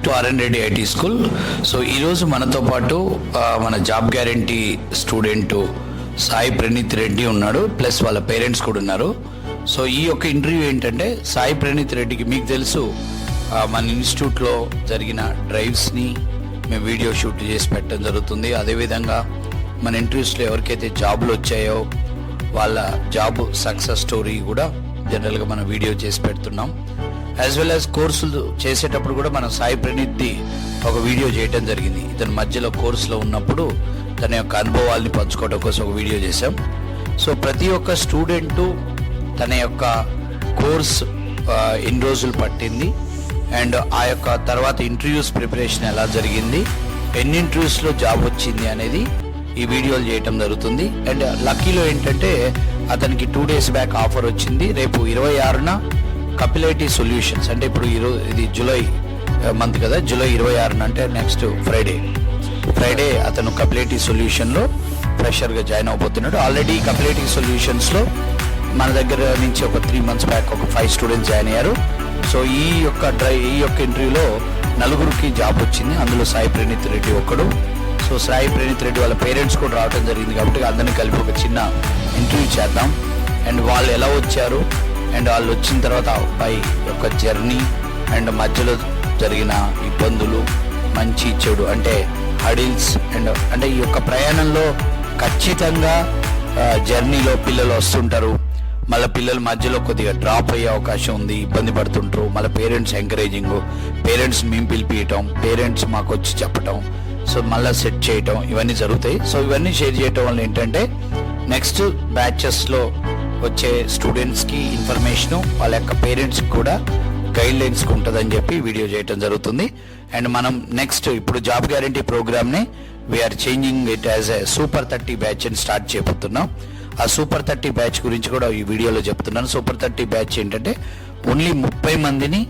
To RN Reddy IT school. So ఈరోజు మనతో పాటు మన job guarantee student Sai Praneeth Reddy ఉన్నాడు, ప్లస్ వాళ్ళ పేరెంట్స్ కూడా ఉన్నారు. సో ఈ యొక్క ఇంటర్వ్యూ ఏంటంటే, సాయి ప్రణీత్ రెడ్డికి మీకు తెలుసు మన ఇన్స్టిట్యూట్లో జరిగిన డ్రైవ్స్ని మేము వీడియో షూట్ చేసి పెట్టడం జరుగుతుంది. అదేవిధంగా మన ఇంటర్వ్యూస్లో ఎవరికైతే జాబులు వచ్చాయో వాళ్ళ జాబ్ సక్సెస్ స్టోరీ కూడా జనరల్గా మనం వీడియో చేసి పెడుతున్నాం. యాజ్ వెల్ యాజ్ కోర్సులు చేసేటప్పుడు కూడా మనం సాయి ప్రణీత్ది ఒక వీడియో చేయడం జరిగింది. ఇతను మధ్యలో కోర్సులో ఉన్నప్పుడు తన యొక్క అనుభవాల్ని పంచుకోవడం కోసం ఒక వీడియో చేశాం. సో ప్రతి ఒక్క స్టూడెంటు తన యొక్క కోర్స్ ఎన్ని రోజులు పట్టింది అండ్ ఆ యొక్క తర్వాత ఇంటర్వ్యూస్ ప్రిపరేషన్ ఎలా జరిగింది, ఎన్ని ఇంటర్వ్యూస్లో జాబ్ వచ్చింది అనేది ఈ వీడియోలు చేయటం జరుగుతుంది. అండ్ లక్కీలో ఏంటంటే అతనికి 2 days బ్యాక్ ఆఫర్ వచ్చింది. రేపు 26న కపిలైటీ సొల్యూషన్స్, అంటే ఇప్పుడు ఈరోజు ఇది జూలై మంత్ కదా, జూలై 26న అంటే నెక్స్ట్ ఫ్రైడే అతను కపిలైటీ సొల్యూషన్లో ఫ్రెషర్గా జాయిన్ అవబోతున్నాడు. ఆల్రెడీ కపిలైటీ సొల్యూషన్స్లో మన దగ్గర నుంచి ఒక 3 months బ్యాక్ ఒక 5 స్టూడెంట్స్ జాయిన్ అయ్యారు. సో ఈ యొక్క ఇంటర్వ్యూలో 4 జాబ్ వచ్చింది, అందులో సాయి ప్రణీత్ రెడ్డి ఒకడు. సో సాయి ప్రణీత్ రెడ్డి వాళ్ళ పేరెంట్స్ కూడా రావడం జరిగింది కాబట్టి అందరినీ కలిపి ఒక చిన్న ఇంటర్వ్యూ చేద్దాం. అండ్ వాళ్ళు ఎలా వచ్చారు అండ్ వాళ్ళు వచ్చిన తర్వాత అబ్బాయి యొక్క జర్నీ అండ్ మధ్యలో జరిగిన ఇబ్బందులు, మంచి చెడు అంటే హడిల్స్ అండ్ అంటే ఈ యొక్క ప్రయాణంలో ఖచ్చితంగా జర్నీలో పిల్లలు వస్తుంటారు, మళ్ళీ పిల్లలు మధ్యలో కొద్దిగా డ్రాప్ అయ్యే అవకాశం ఉంది, ఇబ్బంది పడుతుంటారు. మళ్ళీ పేరెంట్స్ ఎంకరేజింగ్, పేరెంట్స్ మేము పిలిపియటం, పేరెంట్స్ మాకు వచ్చి చెప్పటం, సో మళ్ళీ సెట్ చేయటం, ఇవన్నీ జరుగుతాయి. సో ఇవన్నీ షేర్ చేయటం వల్ల ఏంటంటే నెక్స్ట్ బ్యాచెస్లో వచ్చే స్టూడెంట్స్కి ఇన్ఫర్మేషను, వాళ్ళ యొక్క పేరెంట్స్కి కూడా గైడ్ లైన్స్కి ఉంటుందని చెప్పి వీడియో చేయటం జరుగుతుంది. అండ్ మనం నెక్స్ట్ ఇప్పుడు జాబ్ గ్యారంటీ ప్రోగ్రామ్ని we're changing it as a super 30 batch అని స్టార్ట్ చేయబోతున్నాం. ఆ సూపర్ 30 బ్యాచ్ గురించి కూడా ఈ వీడియోలో చెప్తున్నాను. సూపర్ 30 బ్యాచ్ ఏంటంటే ఓన్లీ 30 మందిని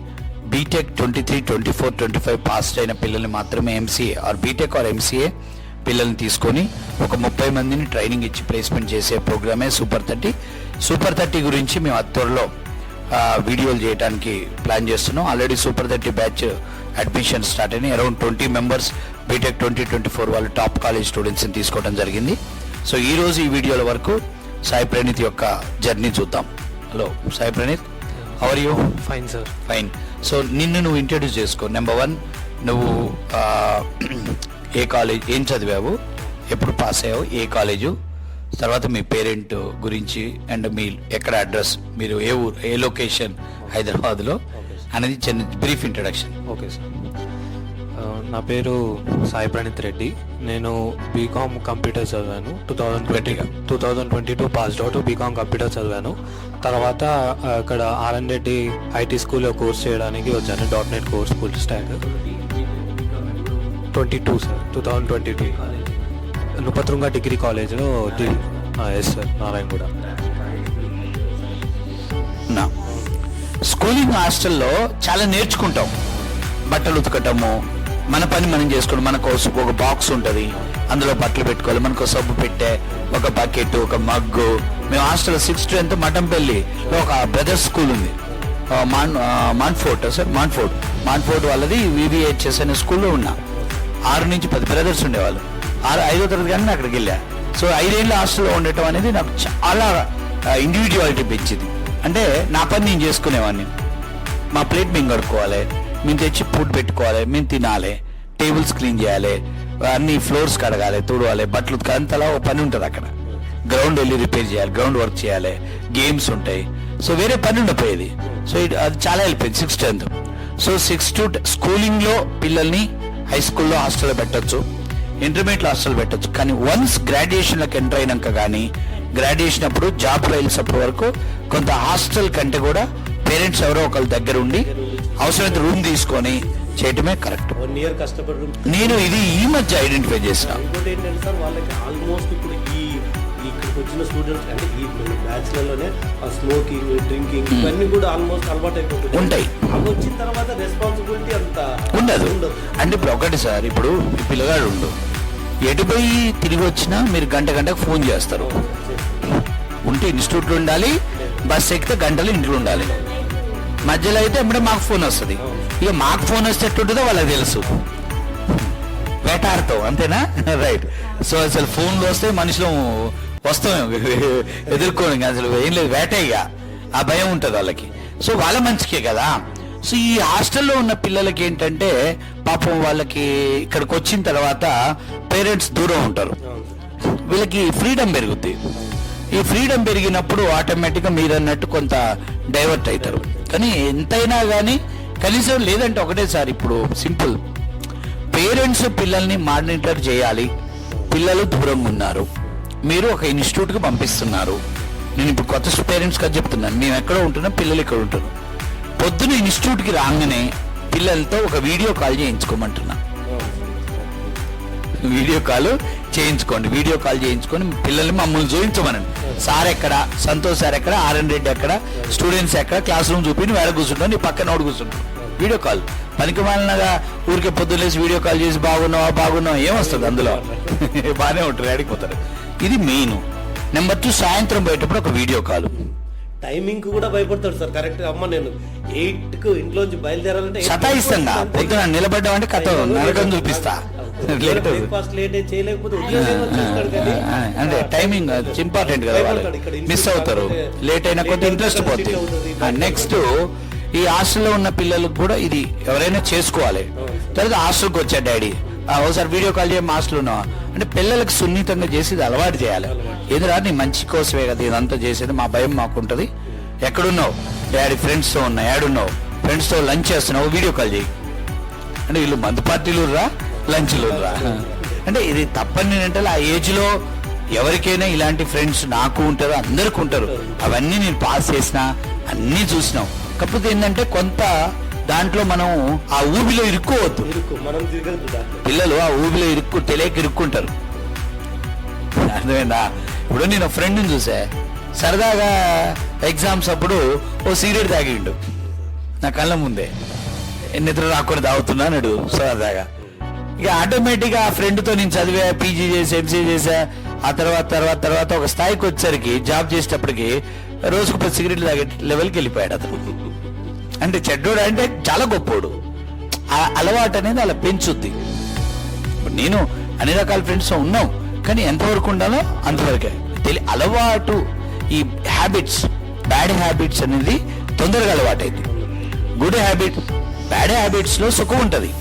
బీటెక్ 23, 24, 25 పాస్ అయిన పిల్లల్ని మాత్రమే MCA or BTech or MCA పిల్లల్ని తీసుకొని ఒక 30 మందిని ట్రైనింగ్ ఇచ్చి ప్లేస్మెంట్ చేసే ప్రోగ్రామే సూపర్ 30. సూపర్ 30 గురించి మేము త్వరలో వీడియోలు చేయడానికి ప్లాన్ చేస్తున్నాం. Already super 30 batch admission start అయినాయి. అరౌండ్ 20 members బీటెక్ 2024 వాళ్ళు టాప్ కాలేజ్ స్టూడెంట్స్ని తీసుకోవడం జరిగింది. సో ఈరోజు ఈ వీడియోల వరకు సాయి ప్రణీత్ యొక్క జర్నీ చూద్దాం. Hello Sai Praneeth, how are you? Fine sir. Fine. So నిన్ను నువ్వు ఇంట్రడ్యూస్ చేసుకో. నెంబర్ 1, నువ్వు ఏ కాలేజ్, ఏం చదివావు, ఎప్పుడు పాస్ అయ్యావు, ఏ కాలేజు, తర్వాత మీ పేరెంట్ గురించి అండ్ మీ ఎక్కడ అడ్రస్, మీరు ఏ ఊరు, ఏ లొకేషన్ హైదరాబాద్లో అనేది చిన్న బ్రీఫ్ ఇంట్రడక్షన్. Okay sir. నా పేరు సాయి ప్రణీత్ రెడ్డి. నేను బీకామ్ కంప్యూటర్ చదివాను. 2022 పాస్డ్ అవుట్. బీకామ్ కంప్యూటర్ చదివాను. తర్వాత ఇక్కడ ఆర్ఎన్ రెడ్డి ఐటీ స్కూల్లో కోర్స్ చేయడానికి వచ్చాను. .NET course full stack. 22 sir, 2022 Nrupatunga degree కాలేజ్లో. Yes sir, Narayanguda. స్కూలింగ్ హాస్టల్లో చాలా నేర్చుకుంటాం. బట్టలు ఉతకటము, మన పని మనం చేసుకోవడం, మనకు ఒక బాక్స్ ఉంటుంది, అందులో బట్టలు పెట్టుకోవాలి, మనకు సబ్బు పెట్టే ఒక బకెట్, ఒక మగ్గు. మేము హాస్టల్ 6th మఠంపల్లి ఒక బ్రదర్స్ స్కూల్ ఉంది, మాన్ఫోర్ట్ వాళ్ళది వివిహెచ్ఎస్ అనే స్కూల్లో ఉన్నా. 6 నుంచి 10 బ్రదర్స్ ఉండేవాళ్ళు. 5వ తరగతి కానీ అక్కడికి వెళ్ళా. సో 5 ఏళ్ళ హాస్టల్లో ఉండటం అనేది నాకు చాలా ఇండివిజువాలిటీ పెంచింది. అంటే నా పని నేను చేసుకునేవాడిని. మా ప్లేట్ మేము కడుక్కోవాలి, మేము తెచ్చి ఫుడ్ పెట్టుకోవాలి, మేము తినాలి, టేబుల్స్ క్లీన్ చేయాలి, అన్ని ఫ్లోర్స్ కడగాలి, తుడవాలి, బట్టలు అంతలా ఒక పని ఉంటుంది అక్కడ. గ్రౌండ్ వెళ్ళి రిపేర్ చేయాలి, గ్రౌండ్ వర్క్ చేయాలి, గేమ్స్ ఉంటాయి. సో వేరే పని ఉండిపోయేది. సో అది చాలా వెళ్ళిపోయింది 6th. సో 6th స్కూలింగ్లో పిల్లల్ని హై స్కూల్లో హాస్టల్లో పెట్టచ్చు, ఇంటర్మీడియట్లో హాస్టల్ పెట్టచ్చు. కానీ వన్స్ గ్రాడ్యుయేషన్లకు ఎంటర్ అయినాక కానీ, గ్రాడ్యుయేషన్ అప్పుడు జాబ్ రైల్స్ అప్పటి వరకు కొంత హాస్టల్ కంటే కూడా పేరెంట్స్ ఎవరో ఒకళ్ళ దగ్గర ఉండి అవసరమైతే రూమ్ తీసుకొని చేయటమే కరెక్ట్. 1 year కష్టపడి నేను ఇది ఈ మధ్య ఐడెంటిఫై చేసిన. ఇంకోటి ఏంటంటే సార్, వాళ్ళకి ఆల్మోస్ట్ ఇప్పుడు ఇక్కడికి వచ్చిన స్టూడెంట్స్ అంటే ఈ బ్యాచ్లలోనే స్మోకింగ్, డ్రింకింగ్ ఇవన్నీ కూడా ఆల్మోస్ట్ అలవాటు అయిపోతుంది ఉంటాయి. అవి వచ్చిన తర్వాత రెస్పాన్సిబిలిటీ అంత ఉండదు. అంటే ఇప్పుడు ఒకటి సార్, ఇప్పుడు పిల్లగాడు ఉండు, ఎటుపోయి తిరిగి వచ్చినా మీరు గంటకు ఫోన్ చేస్తారు. ఉంటే ఇన్స్టిట్యూట్లో ఉండాలి, బస్ ఎక్కితే గంటలు ఇంట్లో ఉండాలి. మధ్యలో అయితే ఎప్పుడే మాకు ఫోన్ వస్తుంది. ఇక మాకు ఫోన్ వస్తే ఎట్టుంటుందో వాళ్ళకి తెలుసు, వేటాడుతాం అంతేనా? రైట్. సో అసలు ఫోన్లు వస్తే మనుషులు వస్తాం ఎదుర్కోండి, అసలు ఏం లేదు, వేటే ఇక ఆ భయం ఉంటుంది వాళ్ళకి. సో వాళ్ళ మంచికే కదా. సో ఈ హాస్టల్లో ఉన్న పిల్లలకి ఏంటంటే పాపం వాళ్ళకి ఇక్కడికి వచ్చిన తర్వాత పేరెంట్స్ దూరం ఉంటారు, వీళ్ళకి ఫ్రీడమ్ పెరుగుద్ది. ఈ ఫ్రీడమ్ పెరిగినప్పుడు ఆటోమేటిక్గా మీరు అన్నట్టు కొంత డైవర్ట్ అవుతారు. కానీ ఎంతైనా కానీ కనీసం లేదంటే ఒకటేసారి ఇప్పుడు సింపుల్ పేరెంట్స్ పిల్లల్ని మానిటర్ చేయాలి. పిల్లలు దూరంగా ఉన్నారు, మీరు ఒక ఇన్స్టిట్యూట్కి పంపిస్తున్నారు. నేను ఇప్పుడు కొత్త పేరెంట్స్ కదా చెప్తున్నాను, మేము ఎక్కడ ఉంటున్నాం, పిల్లలు ఇక్కడ ఉంటున్నాం. పొద్దున ఇన్స్టిట్యూట్కి రాగానే పిల్లలతో ఒక వీడియో కాల్ చేయించుకోమంటున్నా. వీడియో కాల్ చేయించుకోండి, వీడియో కాల్ చేయించుకొని పిల్లల్ని మమ్మల్ని చూపించమనండి. సార్ ఎక్కడ, సంతోష్ సార్ ఎక్కడ, ఆర్ఎన్ రెడ్డి ఎక్కడ, స్టూడెంట్స్ ఎక్కడ, క్లాస్ రూమ్ చూపి వేరే కూర్చుంటాను, నీ పక్కన ఒకటి కూర్చుంటాను. వీడియో కాల్ పనికి మాలినగా ఊరికే పొద్దులేసి వీడియో కాల్ చేసి బాగున్నావా ఏమొస్తుంది అందులో? బాగానే ఉంటారు, అడిగిపోతారు. ఇది మెయిన్. నెంబర్ 2, సాయంత్రం పోయేటప్పుడు ఒక వీడియో కాల్. టైమింగ్ కూడా భయపడతాడు సార్. కరెక్ట్ అమ్మ నేను 8కు ఇంట్లోంచి బయలుదేరాలంటే సతాయిస్తంగా పొద్దున నిలబడ్డామంటే కథ నరకం చూపిస్తా. బ్రేక్ఫాస్ట్ లేట్ చేయలేకపోతే అంటే టైమింగ్ ఇంపార్టెంట్ కదా, మిస్ అవుతారు. లేట్ అయినా కొద్ది ఇంట్రెస్ట్ పోతుంది. నెక్స్ట్ ఈ హాస్టల్లో ఉన్న పిల్లలకు కూడా ఇది ఎవరైనా చేసుకోవాలి. తర్వాత హాస్టల్కి వచ్చా డాడీ ఒకసారి వీడియో కాల్ చేయడం హాస్టల్ ఉన్నావా అంటే పిల్లలకు సున్నితంగా చేసి ఇది అలవాటు చేయాలి. ఎదురా నీ మంచి కోసమే కదా ఇదంతా చేసేది, మా భయం మాకుంటుంది. ఎక్కడున్నావు డాడీ, ఫ్రెండ్స్తో ఉన్నా, ఏడున్నావు ఫ్రెండ్స్తో లంచ్ చేస్తున్నావు, వీడియో కాల్ చేయి అంటే వీళ్ళు మందు పార్టీలు రా, లంచ్లు రా అంటే ఇది తప్పని అంటే ఆ ఏజ్లో ఎవరికైనా ఇలాంటి ఫ్రెండ్స్ నాకు ఉంటారు, అందరికీ ఉంటారు. అవన్నీ నేను పాస్ చేసిన, అన్నీ చూసినాం. కాకపోతే ఏంటంటే కొంత దాంట్లో మనం ఆ ఊబిలో ఇరుక్కోవద్దు. పిల్లలు ఆ ఊబిలో తెలియక ఇరుక్కుంటారు, అర్థమైందా? ఇప్పుడు నేను ఫ్రెండ్ని చూసా, సరదాగా ఎగ్జామ్స్ అప్పుడు ఓ సిగరెట్ తాగిండు నా కళ్ళ ముందే, నిద్ర రాకుండా తాగుతున్నాడు సరదాగా. ఇక ఆటోమేటిక్గా ఆ ఫ్రెండ్తో నేను చదివా, పీజీ చేసి ఎంసీ చేసా. ఆ తర్వాత ఒక స్థాయికి వచ్చేసరికి జాబ్ చేసేటప్పటికి రోజుకు 10 సిగరెట్లు తాగే లెవెల్కి వెళ్ళిపోయాడు అతను. అంటే చెడ్డోడు అంటే చాలా గొప్పోడు. ఆ అలవాటు అనేది అలా పెంచుద్ది. నేను అన్ని రకాల ఫ్రెండ్స్ ఉన్నాం, కానీ ఎంతవరకు ఉండాలో అంతవరకే అలవాటు. ఈ హ్యాబిట్స్, బ్యాడ్ హ్యాబిట్స్ అనేది తొందరగా అలవాటైంది. గుడ్ హ్యాబిట్, బ్యాడ్ హ్యాబిట్స్లో సుఖం ఉంటుంది,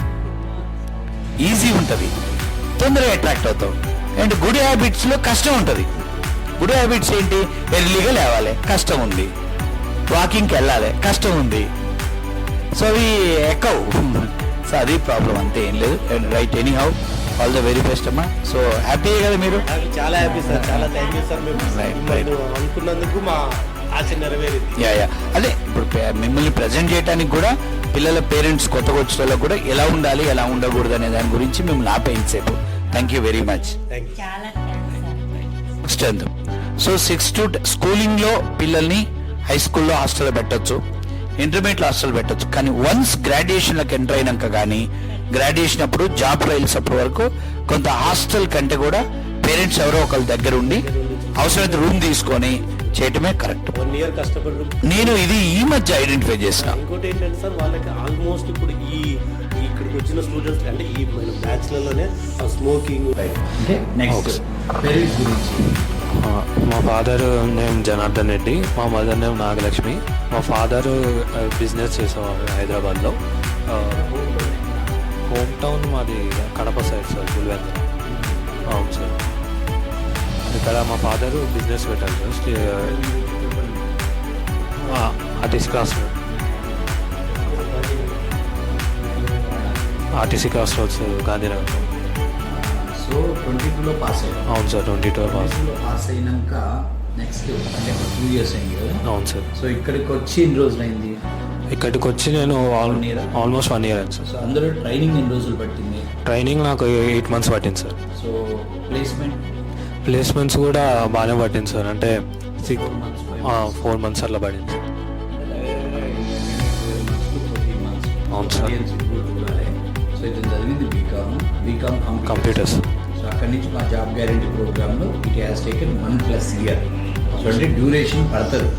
ఈజీ ఉంటుంది, తొందరగా అట్రాక్ట్ అవుతాం. అండ్ గుడ్ హ్యాబిట్స్లో కష్టం ఉంటుంది. గుడ్ హ్యాబిట్స్ ఏంటి? ఎర్లీగా లేవాలి, కష్టం ఉంది. వాకింగ్కి వెళ్ళాలి, కష్టం ఉంది. సో అవి ఎక్కవు. సో అది ప్రాబ్లం, అంతే, ఏం లేదు. And right, any how all the very best అమ్మా. సో హ్యాపీ కదా మీరు? చాలా హ్యాపీ సార్, చాలా థ్యాంక్ యూ సార్. మేము అనుకున్నందుకు మా ఆశ నెరవేరింది. యా అదే ఇప్పుడు మిమ్మల్ని ప్రజెంట్ చేయడానికి కూడా పిల్లల పేరెంట్స్ కొత్తగా వచ్చిన వాళ్ళకు కూడా ఎలా ఉండాలి, ఎలా ఉండకూడదు అనే దాని గురించి మిమ్మల్ని ఆపేయించేపు. Thank you very much. Strength. So 6 to స్కూలింగ్లో పిల్లల్ని హై స్కూల్లో హాస్టల్లో పెట్టచ్చు, ఇంటర్మీడియట్ హాస్టల్ పెట్టచ్చు. కానీ వన్స్ గ్రాడ్యుయేషన్లకు ఎంటర్ అయినాక కానీ గ్రాడ్యుయేషన్ అప్పుడు జాబ్ ట్రయల్స్ అప్పటి వరకు కొంత హాస్టల్ కంటే కూడా పేరెంట్స్ ఎవరో ఒకరి దగ్గర ఉండి అవసరమైతే రూమ్ తీసుకొని చేయటమే కరెక్ట్. 1 year కష్టపడి నేను ఇది ఈ మధ్య ఐడెంటిఫై చేసిన. ఇంకోటి ఏంటంటే సార్, వాళ్ళకి ఆల్మోస్ట్ ఇప్పుడు ఇక్కడికి వచ్చిన స్టూడెంట్స్ అంటే ఈ మన బ్యాచ్లలోనే స్మోకింగ్. మా ఫాదర్ నేమ్ జనార్దన్ రెడ్డి, మా మదర్ నేమ్ నాగలక్ష్మి. మా ఫాదర్ బిజినెస్ చేసేవారు హైదరాబాద్లో. హోమ్ టౌన్ మాది కడప సైడ్ సార్, పులివెందుల. అవును సార్, ఇక్కడ మా ఫాదర్ బిజినెస్ పెట్టారు sir. RTC cross roads Gandhinagar. So 22లో పాస్ అయ్యారు? అవును సార్, 22లో పాస్ అయినాక నెక్స్ట్ అంటే 2 years అయింది కదా? అవును సార్. సో ఇక్కడికి వచ్చి ఎన్ని రోజులు అయింది? ఇక్కడికి వచ్చి నేను ఆల్మోస్ట్ 1 year అయింది సార్. సో అందులో ట్రైనింగ్ ఎన్ని రోజులు పట్టింది? ట్రైనింగ్ నాకు 8 months పట్టింది సార్. సో ప్లేస్మెంట్స్ కూడా బాగానే పట్టింది సార్. అంటే 4 months అట్లా పడింది సార్. అవును సార్. సో ఇది చదివింది బీకామ్ కంప్యూటర్స్. సో అక్కడి నుంచి మా జాబ్ గ్యారంటీ ప్రోగ్రామ్లో it has taken 1+ year. So అంటే డ్యూరేషన్ పడుతుంది.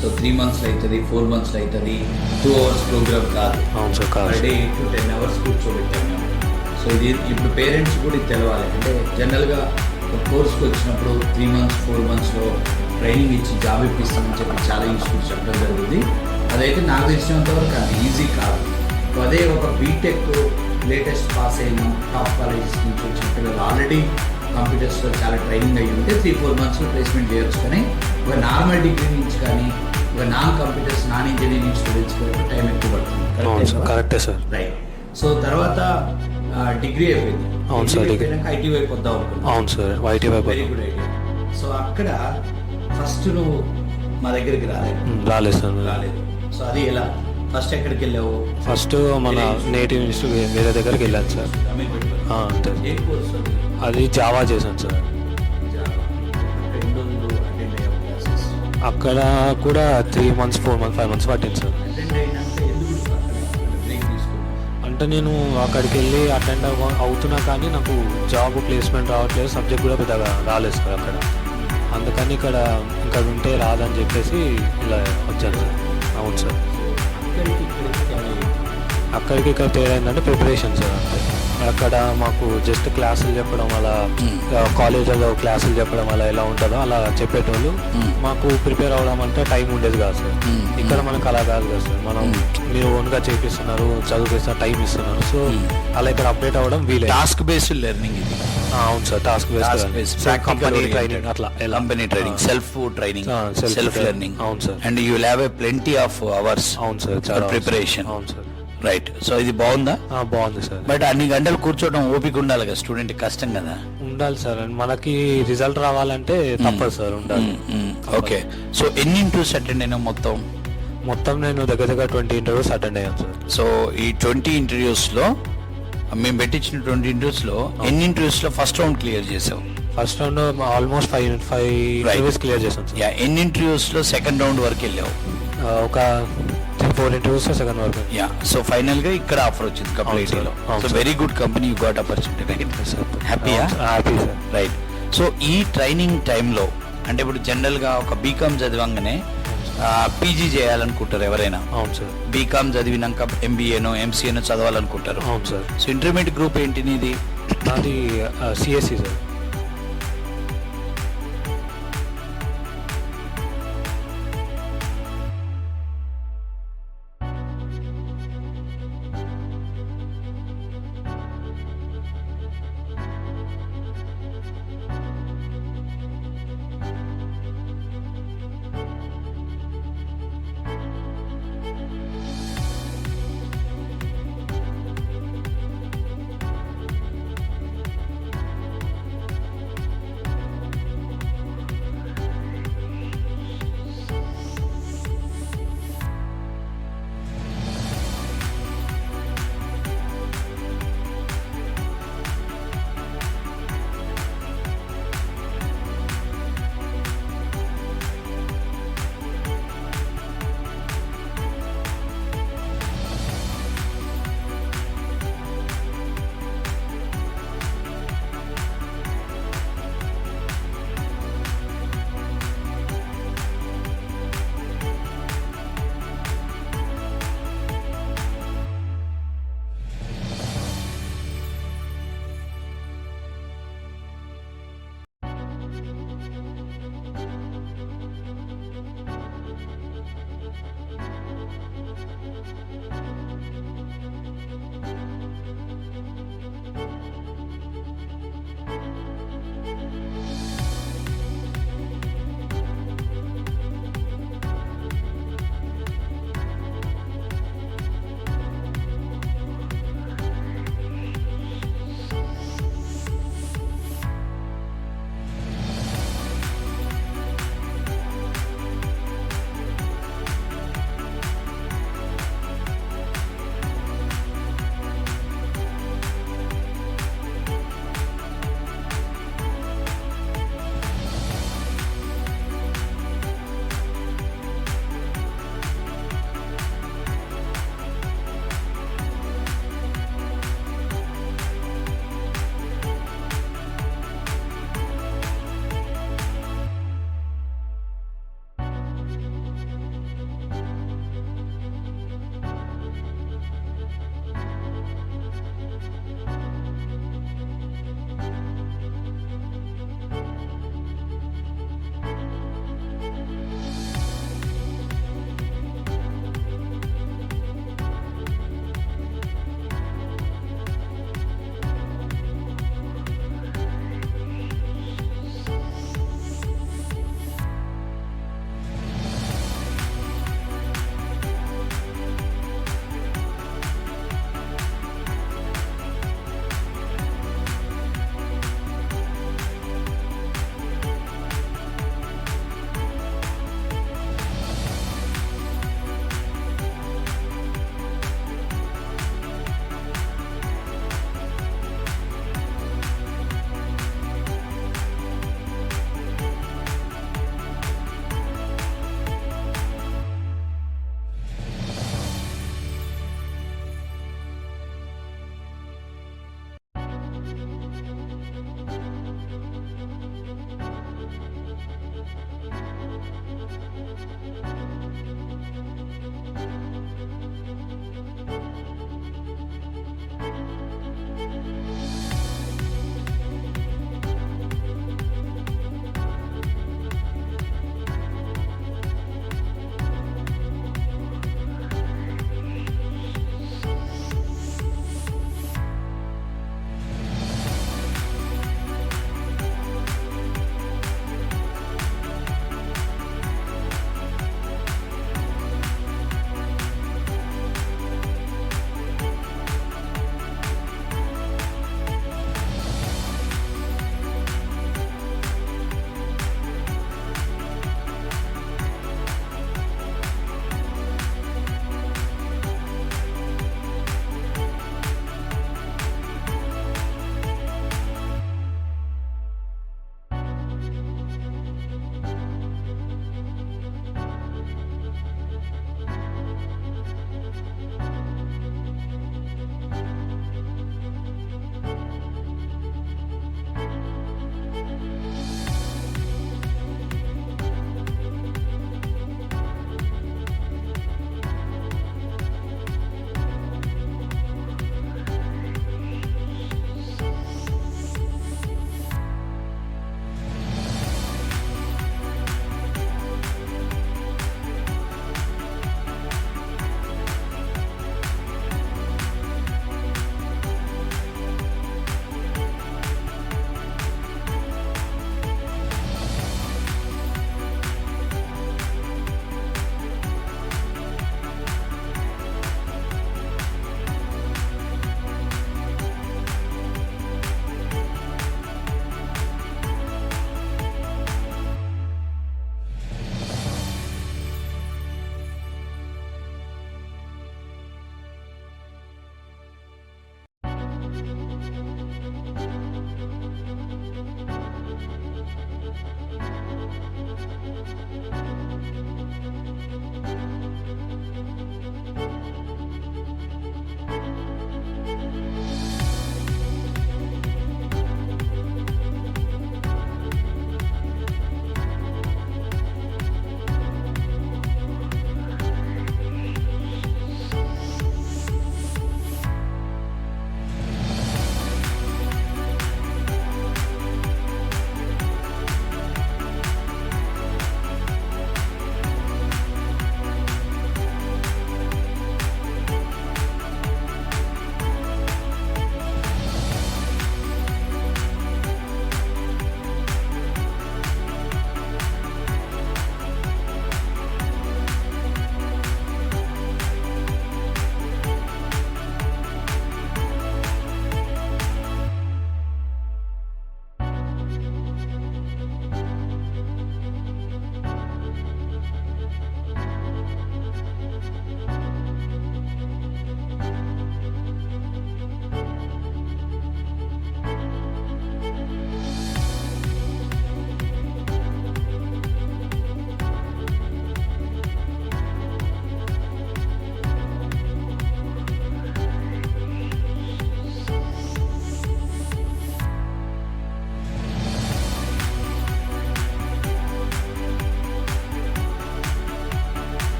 సో 3 monthsలో అవుతుంది, 4 monthsలో అవుతుంది. 2 hours ప్రోగ్రామ్ కాదు, అవును సార్ కాదు పర్ డే 8 to 10 hours కూర్చోబెట్టాము మేము. సో ఇది ఇప్పుడు పేరెంట్స్ కూడా ఇది తెలవాలి. అంటే జనరల్గా ఒక కోర్స్కి వచ్చినప్పుడు 3 months 4 monthsలో ట్రైనింగ్ ఇచ్చి జాబ్ ఇప్పిస్తామని చెప్పి చాలా ఇన్స్టిట్యూట్స్ చెప్పడం జరుగుతుంది. అదైతే నాకు తెలిసినంత వరకు అంత ఈజీ కాదు. సో అదే ఒక బీటెక్ లేటెస్ట్ పాస్ అయిన టాప్ కాలేజెస్ నుంచి వచ్చిన పిల్లలు ఆల్రెడీ కంప్యూటర్స్లో చాలా ట్రైనింగ్ అయ్యి ఉంటే 3-4 monthsలో ప్లేస్మెంట్ చేయొచ్చు. కానీ ఒక నార్మల్ డిగ్రీ నుంచి కానీ ఒక నాన్ కంప్యూటర్స్ నాన్ ఇంజనీరింగ్ స్టూడెంట్స్కి వరకు టైం ఎక్కువ పడుతుంది. అవును సార్ కరెక్టే సార్. రైట్. సో తర్వాత డిగ్రీ అయిపోయింది. అవును సార్, డిగ్రీ అయిపోయినాక ఐటీ వైపు వద్దాం అనుకున్నాను. అవును సార్ ఐటీ వైపు వెరీ గుడ్ ఐడియా. సో అక్కడ ఫస్ట్ నువ్వు మా దగ్గరికి రాలేదు సార్. రాలేదు. సో అది ఎలా? ఫస్ట్ ఎక్కడికి వెళ్ళావు? ఫస్ట్ మన నేటివ్ ఇన్స్టిట్యూట్ వేరే దగ్గరికి వెళ్ళాను సార్. అంతే. ఏ కోర్స్? అది జావా చేశాను సార్. అక్కడ కూడా 3 months 4 months 5 months పట్టింది సార్. అంటే నేను అక్కడికి వెళ్ళి అటెండ్ అవుతున్నా కానీ నాకు జాబ్ ప్లేస్మెంట్ రావట్లేదు, సబ్జెక్ట్ కూడా పెద్దగా రాలేదు సార్ అక్కడ. అందుకని ఇక్కడ ఉంటే రాదని చెప్పేసి ఇలా వచ్చాను సార్. అవును సార్. అక్కడికి ఇక్కడ తేడా ఏంటంటే ప్రిపరేషన్ సార్. అంతే. అక్కడ మాకు జస్ట్ క్లాసులు చెప్పడం అలా కాలేజీలో క్లాసులు చెప్పడం అలా ఎలా ఉంటుందో అలా చెప్పేటోళ్ళు. మాకు ప్రిపేర్ అవ్వడం అంటే టైం ఉండేది కాదు సార్. ఇక్కడ మనకు అలా కాదు కదా సార్. మనం మీరు ఓన్గా చేపిస్తున్నారు, చదివిస్తున్నారు, టైం ఇస్తున్నారు. సో అలా ఇక్కడ అప్డేట్ అవ్వడం వీలే. టాస్క్ బేస్డ్ లెర్నింగ్ ఇది. అవును sir task based company training అట్లా ఎలా company training, self training, self learning. అవును sir. And you will have a plenty of hours. అవును సార్ చాలా ప్రిపరేషన్. అవును సార్. రైట్. సో ఇది బాగుందా? బాగుంది సార్. బట్ అన్ని గంటలు కూర్చోవడం ఓపిక ఉండాలి కదా, స్టూడెంట్ కష్టం కదా. ఉండాలి సార్. మనకి రిజల్ట్ రావాలంటే తప్పదు సార్, ఉండాలి. ఓకే. సో ఎన్ని ఇంటర్వ్యూస్ అటెండ్ అయినా మొత్తం నేను దగ్గర 20 ఇంటర్వ్యూస్ అటెండ్ అయ్యాను సార్. సో ఈ 20 ఇంటర్వ్యూస్లో మేము పెట్టించిన 20 ఇంటర్వ్యూస్లో ఎన్ని ఇంటర్వ్యూస్లో ఫస్ట్ రౌండ్ క్లియర్ చేసావు? First round almost 5 interviews clear చేశాను సార్. ఎన్ని ఇంటర్వ్యూస్లో సెకండ్ రౌండ్ వరకు వెళ్ళావు? ఒక 3-4 ఇంటర్వ్యూస్ సెకండ్ వరకు. సో ఫైనల్ గా ఇక్కడ ఆఫర్ వచ్చింది కంప్లీట్లో. So very good company, you got opportunity. హ్యాపీయా? Happy sir. రైట్. సో ఈ ట్రైనింగ్ టైంలో అంటే ఇప్పుడు జనరల్గా ఒక బీకామ్ చదివంగానే పీజీ చేయాలనుకుంటారు ఎవరైనా. అవును సార్. బీకామ్ చదివినాక ఎంబీఏనో ఎంసీఏనో చదవాలనుకుంటారు. అవును సార్. సో ఇంటర్మీడియట్ గ్రూప్ ఏంటి నీది? నాది సిఎస్సి సార్.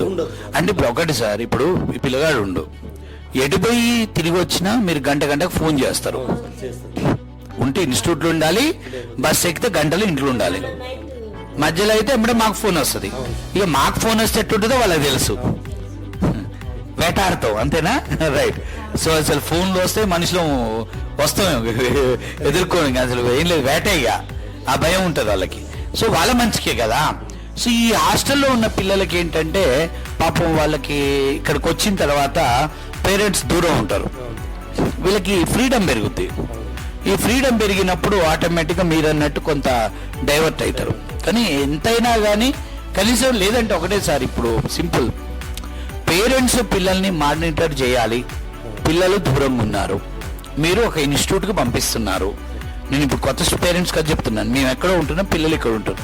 ఉండొద్దు. అంటే ఇప్పుడు ఒకటి సార్, ఇప్పుడు ఈ పిల్లగాడు ఉండు, ఎటుపోయి తిరిగి వచ్చినా మీరు గంటకు ఫోన్ చేస్తారు. ఉంటే ఇన్స్టిట్యూట్లో ఉండాలి, బస్ ఎక్కితే గంటలు ఇంట్లో ఉండాలి. మధ్యలో అయితే ఎప్పుడే మాకు ఫోన్ వస్తుంది. ఇక మాకు ఫోన్ వస్తే ఎట్టుంటుందో వాళ్ళకి తెలుసు, వేటాడతావు అంతేనా? రైట్. సో అసలు ఫోన్లు వస్తే మనుషులు వస్తాం ఎదుర్కోని, అసలు ఏం లేదు, వేటయ్యా ఆ భయం ఉంటుంది వాళ్ళకి. సో వాళ్ళ మంచికే కదా. సో ఈ హాస్టల్లో ఉన్న పిల్లలకి ఏంటంటే పాపం వాళ్ళకి ఇక్కడికి వచ్చిన తర్వాత పేరెంట్స్ దూరం ఉంటారు, వీళ్ళకి ఫ్రీడమ్ పెరుగుద్ది. ఈ ఫ్రీడమ్ పెరిగినప్పుడు ఆటోమేటిక్గా మీరు అన్నట్టు కొంత డైవర్ట్ అవుతారు. కానీ ఎంతైనా కానీ కనీసం లేదంటే ఒకటే సార్, ఇప్పుడు సింపుల్, పేరెంట్స్ పిల్లల్ని మానిటర్ చేయాలి. పిల్లలు దూరంగా ఉన్నారు, మీరు ఒక ఇన్స్టిట్యూట్కి పంపిస్తున్నారు. నేను ఇప్పుడు కొత్త పేరెంట్స్ కదా చెప్తున్నాను, మేము ఎక్కడో ఉంటున్నాం, పిల్లలు ఇక్కడ ఉంటారు.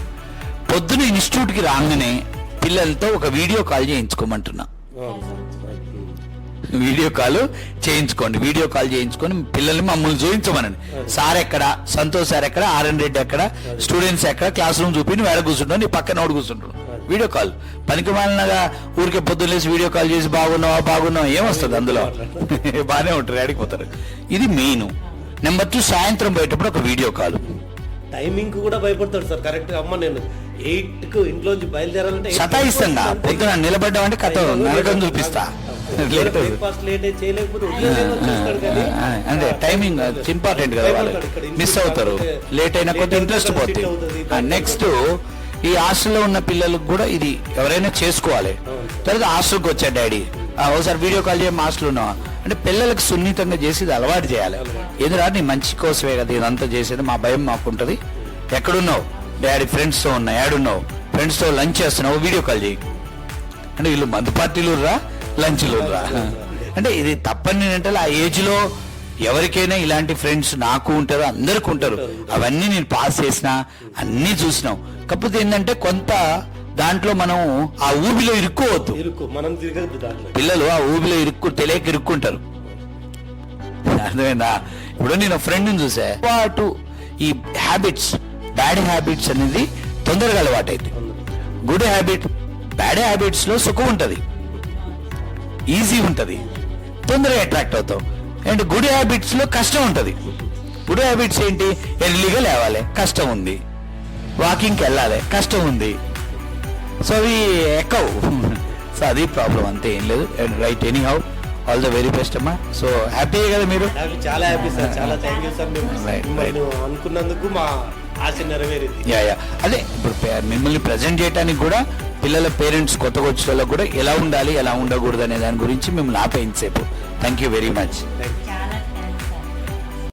పొద్దున ఇన్స్టిట్యూట్కి రాగానే పిల్లలతో ఒక వీడియో కాల్ చేయించుకోమంటున్నా. వీడియో కాల్ చేయించుకోండి. వీడియో కాల్ చేయించుకొని పిల్లల్ని మమ్మల్ని చూపించమనండి. సార్ ఎక్కడ, సంతోష్ సార్ ఎక్కడ, ఆర్ఎన్ రెడ్డి ఎక్కడ, స్టూడెంట్స్ ఎక్కడ, క్లాస్ రూమ్ చూపి వేడ కూర్చుంటాను, నీ పక్కన ఒకటి కూర్చుంటాడు. వీడియో కాల్ పనికి మాలినగా ఊరికే పొద్దున్న లేసి వీడియో కాల్ చేసి బాగున్నావా ఏమొస్తుంది అందులో? బాగానే ఉంటారు, ఆడిపోతారు. ఇది మెయిన్. నెంబర్ 2, సాయంత్రం పోయేటప్పుడు ఒక వీడియో కాల్. టైమింగ్ కూడా భయపడతాడు సార్. కరెక్ట్ గా అమ్మ నేను 8కు ఇంట్లోంచి బయలుదేరాలంటే సతాయిస్తా. పొద్దున నిలబడ్డామంటే కథ నరకం చూపిస్తా. అంటే టైమింగ్ ఇంపార్టెంట్ కదా, వాళ్ళకి మిస్ అవుతారు, లేట్ అయినా కొంత ఇంట్రెస్ట్ పోతుంది. నెక్స్ట్ ఈ హాస్టల్లో ఉన్న పిల్లలకు కూడా ఇది ఎవరైనా చేసుకోవాలి. తర్వాత హాస్టల్కి వచ్చా డాడీ ఒకసారి వీడియో కాల్ చేయడం, హాస్టల్ ఉన్నావా అంటే పిల్లలకు సున్నితంగా చేసి ఇది అలవాటు చేయాలి. ఎదురా నీ మంచి కోసమే కదా ఇదంతా చేసేది, మా భయం మాకుంటుంది. ఎక్కడున్నావు డాడీ? ఫ్రెండ్స్తో ఉన్నా. ఏడున్నావు? ఫ్రెండ్స్తో లంచ్ చేస్తున్నావు, వీడియో కాల్ చేయి. అంటే వీళ్ళు మందు పార్టీలు రా, లంచ్లు రా. అంటే ఇది తప్పని అంటే ఆ ఏజ్లో ఎవరికైనా ఇలాంటి ఫ్రెండ్స్ నాకు ఉంటారు, అందరికి ఉంటారు. అవన్నీ నేను పాస్ చేసిన, అన్నీ చూసినాం. కాకపోతే ఏంటంటే కొంత దాంట్లో మనం ఆ ఊబిలో ఇరుక్కోవద్దు. పిల్లలు ఆ ఊబిలో తెలియక ఇరుక్కుంటారు, అర్థమైందా? ఇప్పుడు నేను ఫ్రెండ్ని చూసా, వాటు ఈ హ్యాబిట్స్, బ్యాడ్ హ్యాబిట్స్ అనేది తొందరగా అలవాటు అయింది. గుడ్ హ్యాబిట్, బ్యాడ్ హ్యాబిట్స్ లో సుఖం ఉంటుంది, ఈజీ ఉంటుంది, తొందరగా అట్రాక్ట్ అవుతాం. అండ్ గుడ్ హ్యాబిట్స్ లో కష్టం ఉంటుంది. గుడ్ హ్యాబిట్స్ ఏంటి? ఎర్లీగా లేవాలి, కష్టం ఉంది. వాకింగ్కి వెళ్ళాలి, కష్టం ఉంది. సో అవి ఎక్కవు. సో అది ప్రాబ్లం, అంతే, ఏం లేదు. Right, any how all the very best అమ్మా. సో హ్యాపీ కదా మీరు? చాలా హ్యాపీ సార్, చాలా థ్యాంక్ యూ సార్. మేము అనుకున్నందుకు మా ఆశ నెరవేరింది. అదే ఇప్పుడు మిమ్మల్ని ప్రజెంట్ చేయడానికి కూడా పిల్లల పేరెంట్స్ కొత్తగా వచ్చే వాళ్ళకు కూడా ఎలా ఉండాలి, ఎలా ఉండకూడదు అనే దాని గురించి మిమ్మల్ని ఆపేయించేపు. Thank you very much.